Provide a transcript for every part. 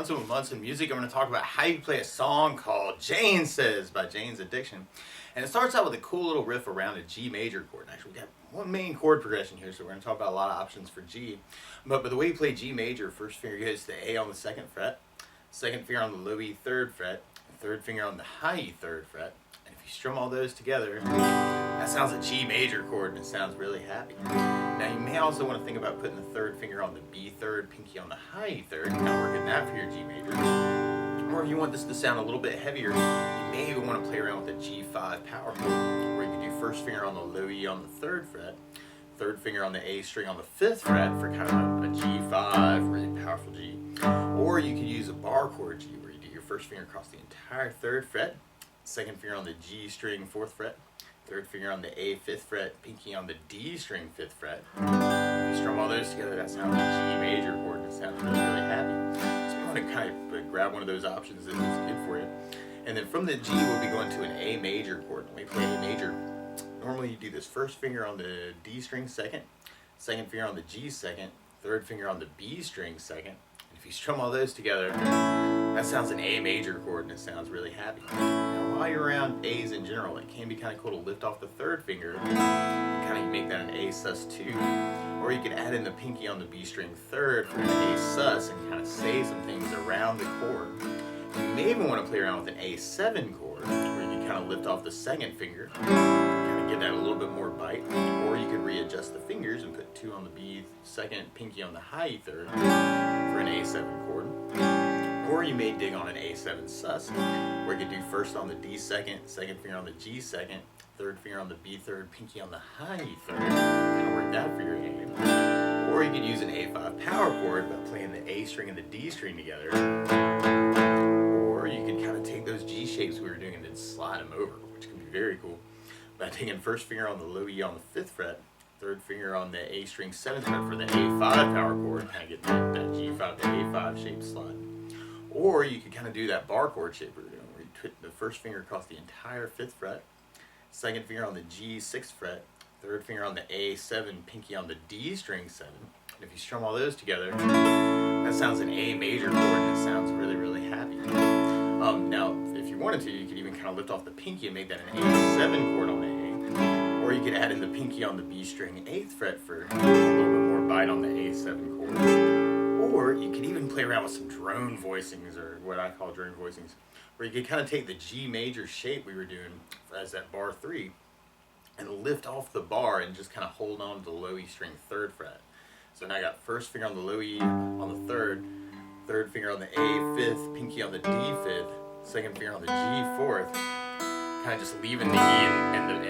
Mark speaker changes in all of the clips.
Speaker 1: Munson with Munson Music. I'm going to talk about how you play a song called Jane Says by Jane's Addiction. And it starts out with a cool little riff around a G major chord. Actually, we got one main chord progression here, so we're going to talk about a lot of options for G. But the way you play G major, first finger goes to A on the 2nd fret, second finger on the low E 3rd fret, third finger on the high E 3rd fret. And if you strum all those together, that sounds a G major chord and it sounds really happy. Now you may also want to think about putting the third finger on the B 3rd, pinky on the high E 3rd, kind of working that for your G major. Or if you want this to sound a little bit heavier, you may even want to play around with the G5 power chord, where you can do first finger on the low E on the 3rd fret, third finger on the A string on the 5th fret for kind of a G5, really powerful G. Or you could use a bar chord G, where you do your first finger across the entire 3rd fret, second finger on the G string 4th fret, third finger on the A 5th fret, pinky on the D string 5th fret. If you strum all those together, that sounds like a G major chord and it sounds really, really happy. So you want to kind of grab one of those options that is good for you. And then from the G, we'll be going to an A major chord. When we play A major, normally you do this first finger on the D string 2nd, second finger on the G 2nd, third finger on the B string 2nd. And if you strum all those together, that sounds an A major chord and it sounds really happy. Now while you're around A's in general, it can be kind of cool to lift off the third finger and kind of make that an A sus2. Or you could add in the pinky on the B string 3rd for an A sus and kind of say some things around the chord. You may even want to play around with an A7 chord where you can kind of lift off the second finger, kind of give that a little bit more bite. Or you could readjust the fingers and put 2 on the B 2nd, pinky on the high E 3rd for an A7 chord. Or you may dig on an A7 sus, where you could do first on the D 2nd, second finger on the G 2nd, third finger on the B 3rd, pinky on the high E 3rd, kind of work that for your A. Or you could use an A5 power chord by playing the A string and the D string together. Or you could kind of take those G shapes we were doing and then slide them over, which can be very cool. By taking first finger on the low E on the 5th fret, third finger on the A string 7th fret for the A5 power chord, kind of get that G5 to A5 shape slide. Or you could kind of do that bar chord shape we're doing, where you put the first finger across the entire 5th fret, second finger on the G 6th fret, third finger on the A7, pinky on the D string 7. And if you strum all those together, that sounds an A major chord and it sounds really, really happy. Now, if you wanted to, you could even kind of lift off the pinky and make that an A7 chord on A. Or you could add in the pinky on the B string 8th fret for a little bit more bite on the A7 chord. Or you could even play around with some drone voicings, or what I call drone voicings, where you could kind of take the G major shape we were doing as that bar 3 and lift off the bar and just kind of hold on to the low E string 3rd fret. So now I got first finger on the low E on the 3rd, third finger on the A 5th, pinky on the D 5th, second finger on the G 4th, kind of just leaving the E and the B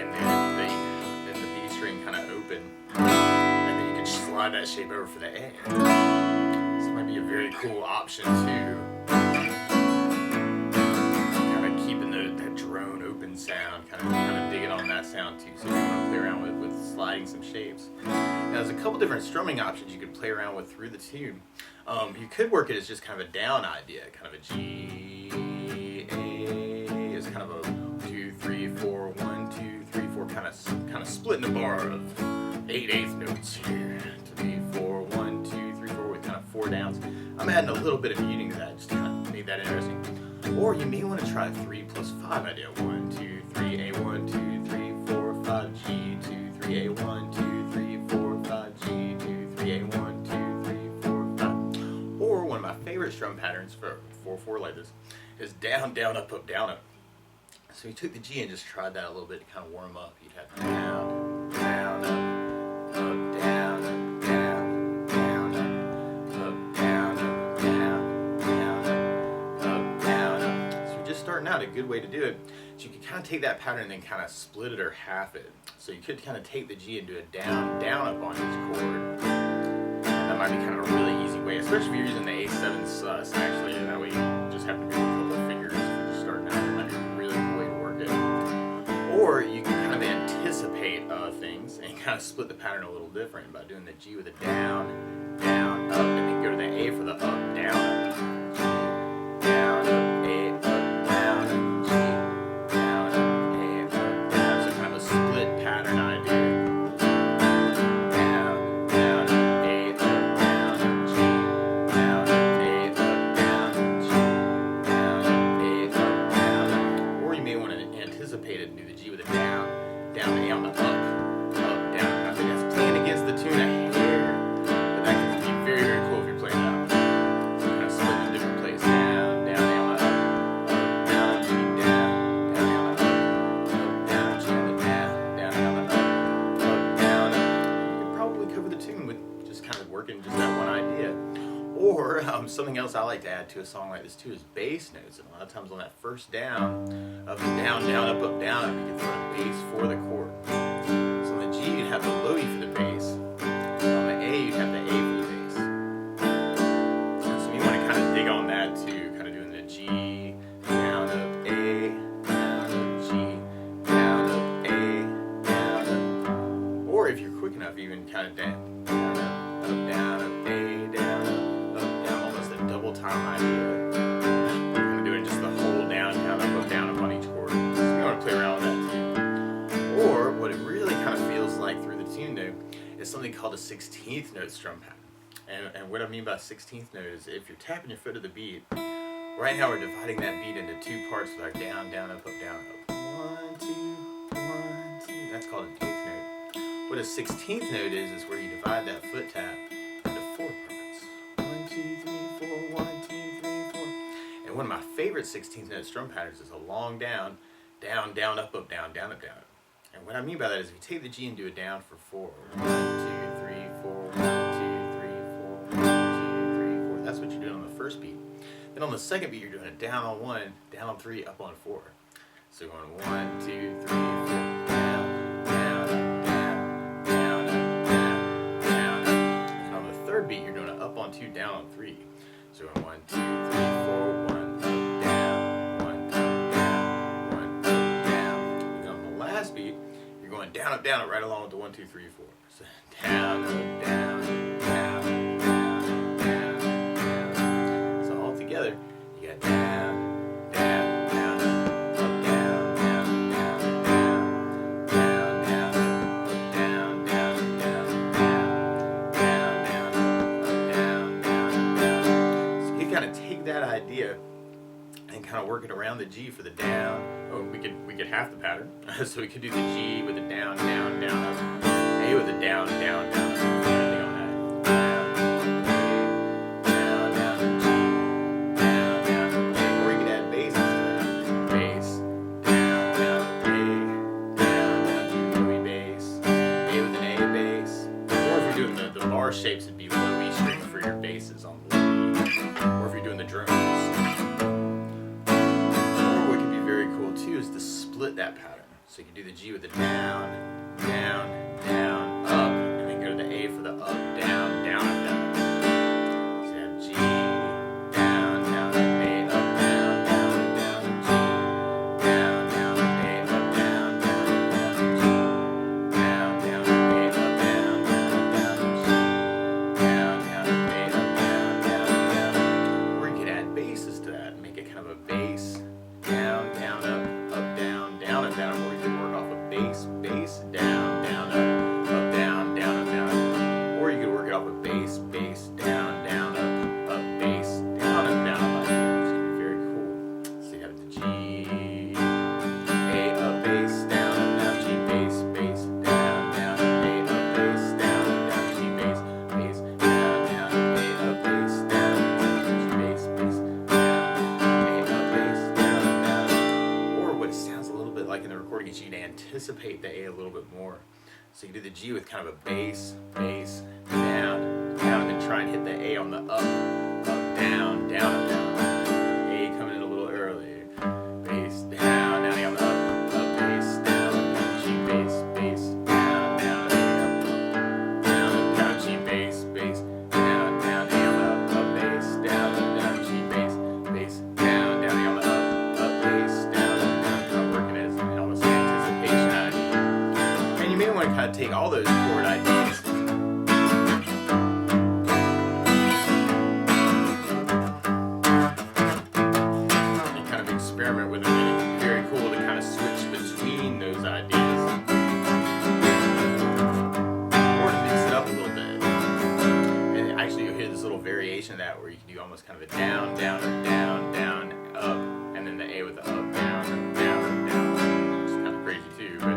Speaker 1: string kind of open, and then you can slide that shape over for the A. This might be a very cool option too. Kind of keeping that drone open sound, kind of digging on that sound too. So you want to play around with sliding some shapes. Now there's a couple different strumming options you could play around with through the tune. You could work it as just kind of a down idea, kind of a G, A, is kind of a 2, 3, 4, 1, 2, 3, 4, kind of splitting the bar of 8/8 notes here. 3, 4, 1, 2, 3, 4 with kind of 4 downs. I'm adding a little bit of muting to that just to kind of make that interesting. Or you may want to try a 3+5 idea. 1, 2, 3, A, 1, 2, 3, 4, 5, G, 2, 3, A, 1, 2, 3, 4, 5, G, 2, 3, A, 1, 2, 3, 4, 5. Or one of my favorite strum patterns for 4/4 like this is down, down, up, up, down, up. So you took the G and just tried that a little bit to kind of warm up. You'd have down, down, up, down, up, down, down, up, down, up, down, down, up, down, up. So you're just starting out. A good way to do it. So you can kind of take that pattern and then kind of split it or half it. So you could kind of take the G and do a down, down, up on each chord. That might be kind of a really easy way, especially if you're using the A7 sus. Actually, that way you just have to move a couple of fingers if you're just starting out. That might be a really cool way to work it. Or you can kind of anticipate things and kind of split the pattern a little different by doing the G with a down, down, up, and then go to the A for the up, down, up. G, down, up, A, up, down, up, G, down, up, A, up, down. So kind of a split pattern idea. Down, down, up, A, up, down, up, G, down, up, A, up, down, something else I like to add to a song like this too is bass notes. And a lot of times on that first down, up, down, down, up, down, up, you can throw a bass for the chord. So on the G, you'd have the low E for the bass. On the A, you'd have the A for the bass. And so you want to kind of dig on that too, kind of doing the G, down, up, A, down, up, G, down, up, A, down, up. Or if you're quick enough, even kind of down, down, up, A, down, up, down, almost a double time idea. I'm going to do it just the whole down, down, up on each chord. So you want to play around with that too. Or what it really kind of feels like through the tune though is something called a 16th note strum pattern. And what I mean by 16th note is if you're tapping your foot to the beat, right now we're dividing that beat into two parts with our down, down, up, down, up. 1, 2, 1, 2. That's called an 8th note. What a 16th note is where you divide that foot tap into 4 parts. 1, 2, 3, 4, 1, 2, 3, 4. And one of my favorite 16th note strum patterns is a long down, down, down, up, down, down, up, down, up. And what I mean by that is if you take the G and do a down for 4, 1, 2, 3, 4, 1, 2, 3, 4, 1, 2, 3, 4. That's what you're doing on the first beat. Then on the second beat, you're doing a down on 1, down on 3, up on 4. So going 1, 2, 3, 4, down, down, up, down, down, up, down, down, up. And on the third beat, you're doing an up on 2, down on 3. So going 1, 2, 3, 4, 1, up, down, 1, up, down, 1, up, down. And then on the last beat, you're going down, up, right along with the 1, 2, 3, 4. So down, up, down, down, down, down, down. So all together, you got down, down, down, up, down, down, down, down, down, down, up, down, down, down, down, down, up, down, down, down. So you kind of take that idea and kind of work it around the G for the down. Oh, we could half the pattern. So we could do the G with a down, down, down, up. A with a down, down, down, up. Anything on that. Down, down, G, down, down, A. Or you could add basses to that. Bass, down, down, A, down, down, G, low E bass, A with an A bass. Or if you're doing the bar shapes, it'd be low E string for your basses on the low E. Or if you're doing the drums. Too is to split that pattern. So you can do the G with the down, down, down, up, and then go to the A for the up, down, down, up, down. So you have G, down, down, up, A, up, down, down, down, G, down, down, up, A, up, down, down, down, G, down, down, up, A, up, down, down, down, G, down, down, up, A, up, down, down, down. Or you could add basses to that and make it kind of a bass, down, down, up, down, down, up, down. Or you could work off a bass, bass, down, down, up, down, down, up, down. Or you could work it off a bass, bass, down, down, up, bass, down, up, down, up. It's gonna be very cool. So you have the G, A, up, bass, down, G, bass, bass, down, down, A, up, bass, down, G, bass, bass, down, A, up, bass, down, G, bass, bass, down, A, up, bass, down. Or what it sounds a little bit like in the recording is you'd anticipate the A a little bit more. So you do the G with kind of a bass, bass, down, down, and then try and hit the A on the up, down, down, down. A coming in a little early. Bass, down, down, A on the up, bass, down, G, bass, bass, down, down, A, down, down, G, bass, bass, down, down, A on the up, bass, down, G, bass, bass, down, down, A on the up, bass, down, kind of working as almost an anticipation idea. And you may want to kind of take all those chord ideas and kind of experiment with them. And it's very cool to kind of switch between those ideas or to mix it up a little bit. And actually you'll hear this little variation of that where you can do almost kind of a down, down, up, down, down, up, and then the A with the up, down, down, down. It's kind of crazy too, but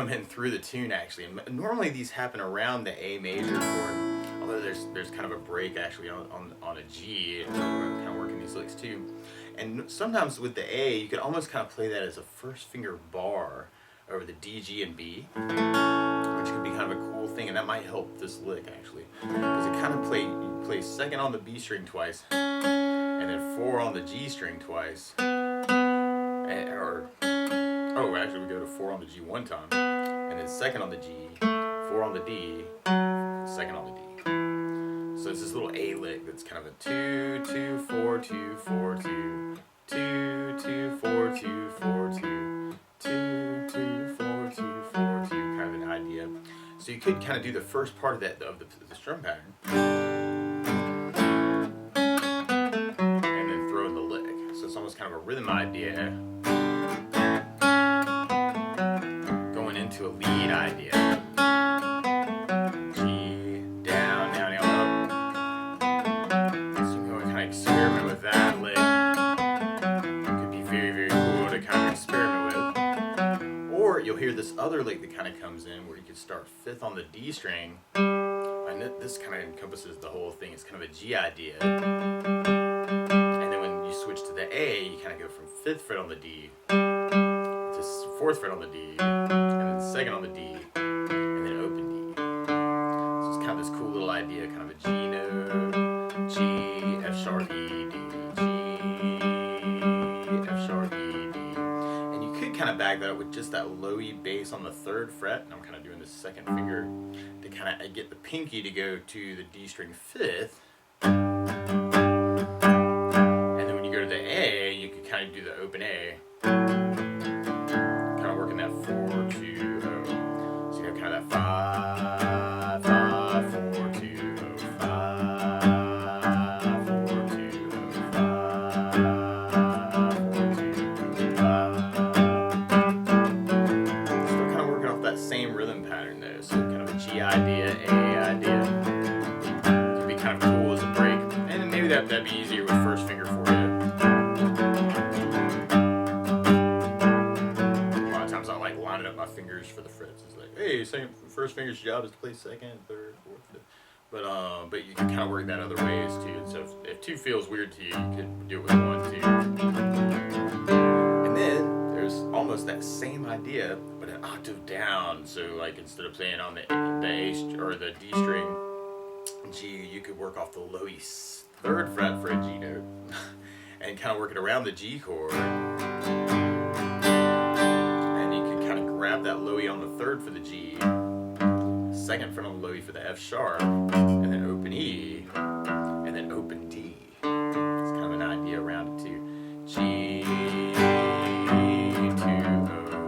Speaker 1: come in through the tune actually. And normally these happen around the A major chord, although there's kind of a break actually on a G, and we're kind of working these licks too. And sometimes with the A, you could almost kind of play that as a first finger bar over the D, G, and B, which could be kind of a cool thing, and that might help this lick actually, because it kind of you play second on the B string twice, and then 4 on the G string twice, actually we go to 4 on the G one time, and then second on the G, 4 on the D, second on the D. So it's this little A lick that's kind of a 2, 2, 4, 2, 4, 2, 2, 2, 4, 2, 4, 2, 2, 2, 4, 2, 4, 2, kind of an idea. So you could kind of do the first part of that of the strum pattern, and then throw in the lick. So it's almost kind of a rhythm idea going into a lead idea. G, down, down, down, up. So you can go and kind of experiment with that lick. It could be very, very cool to kind of experiment with. Or you'll hear this other lick that kind of comes in where you could start 5th on the D string. And this kind of encompasses the whole thing. It's kind of a G idea. And then when you switch to the A, you kind of go from 5th fret on the D to 4th fret on the D, and then 2nd on the D, and then open D. So it's kind of this cool little idea, kind of a G note, G, F sharp, E, D, G, F sharp, E, D. And you could kind of back that up with just that low E bass on the 3rd fret. And I'm kind of doing the 2nd finger to kind of get the pinky to go to the D string 5th. And then when you go to the A, you could kind of do the open A. Kind of working that 4, 2, 0. So you have kind of that 5, 5, 4, 2, 0, 5, 4, 2, 0, 5, 4, 2, 5. Still kind of working off that same rhythm pattern there. So kind of a G idea, A idea. Could be kind of cool as a break. And maybe that'd be easier with first finger for you. Lining up my fingers for the frets. It's like, hey, first finger's job is to play 2nd, 3rd, 4th, 5th. But you can kind of work that other ways too. And so if 2 feels weird to you, you can do it with 1, 2. And then there's almost that same idea, but an octave down. So like instead of playing on the A or the D string G, you could work off the low E 3rd fret for a G note, and kind of work it around the G chord. Grab that low E on the 3rd for the G, 2nd fret on the low E for the F sharp, and then open E, and then open D. It's kind of an idea around it too. G, 2, 0,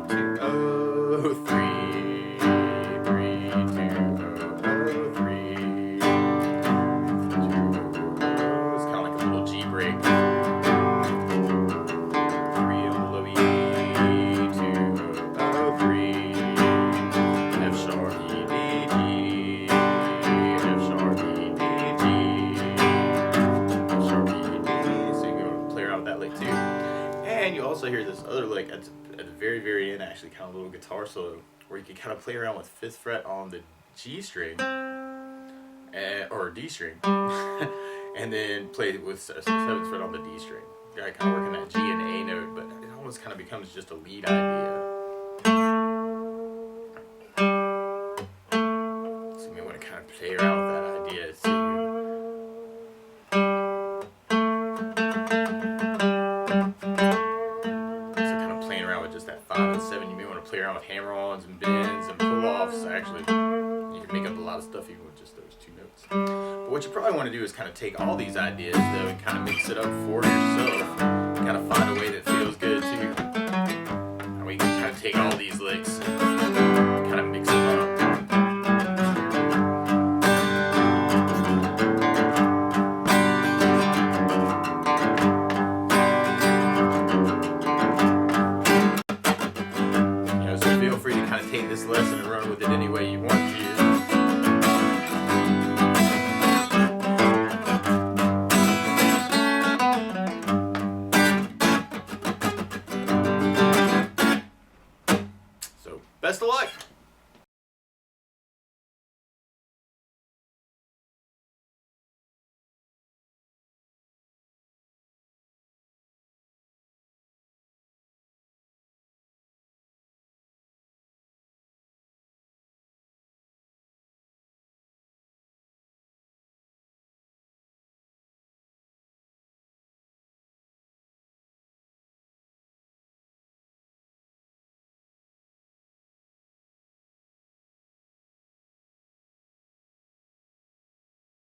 Speaker 1: 2, 0, 3, 3, 2, 0, 3, 2, 0. It's kind of like a little G break. And you also hear this other lick at the very, very end, actually, kind of a little guitar solo, where you can kind of play around with 5th fret on the G string, or D string, and then play with 7th fret on the D string. Kind of working that G and A note, but it almost kind of becomes just a lead idea. So you may want to kind of play around with that idea too. Play around with hammer-ons and bends and pull-offs. Actually, you can make up a lot of stuff even with just those 2 notes. But what you probably want to do is kind of take all these ideas though and kind of mix it up for yourself. Kind of find a way that feels good too. And we can kind of take all these licks and kind of mix them up. Feel free to kind of take this lesson and run with it any way you want to. So, best of luck!